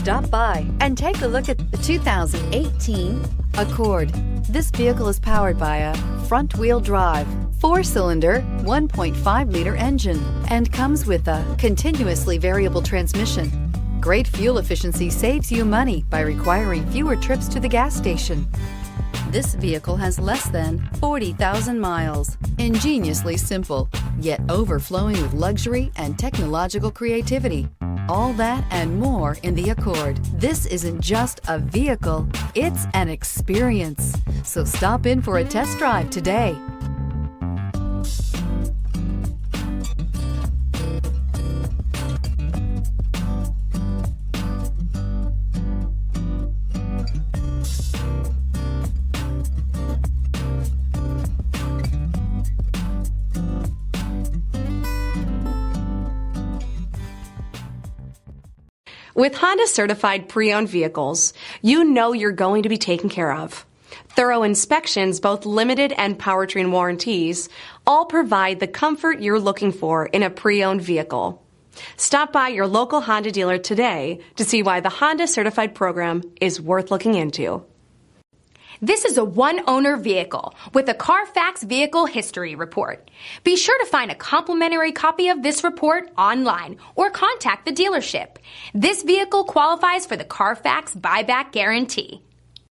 Stop by and take a look at the 2018 Accord. This vehicle is powered by a front-wheel drive, 4-cylinder, 1.5-liter engine, and comes with a continuously variable transmission. Great fuel efficiency saves you money by requiring fewer trips to the gas station. This vehicle has less than 40,000 miles. Ingeniously simple, yet overflowing with luxury and technological creativity. All that and more in the Accord. This isn't just a vehicle, it's an experience. So stop in for a test drive today. With Honda certified pre-owned vehicles, you know you're going to be taken care of. Thorough inspections, both limited and powertrain warranties, all provide the comfort you're looking for in a pre-owned vehicle. Stop by your local Honda dealer today to see why the Honda certified program is worth looking into. This is a one-owner vehicle with a Carfax Vehicle History Report. Be sure to find a complimentary copy of this report online or contact the dealership. This vehicle qualifies for the Carfax Buyback Guarantee.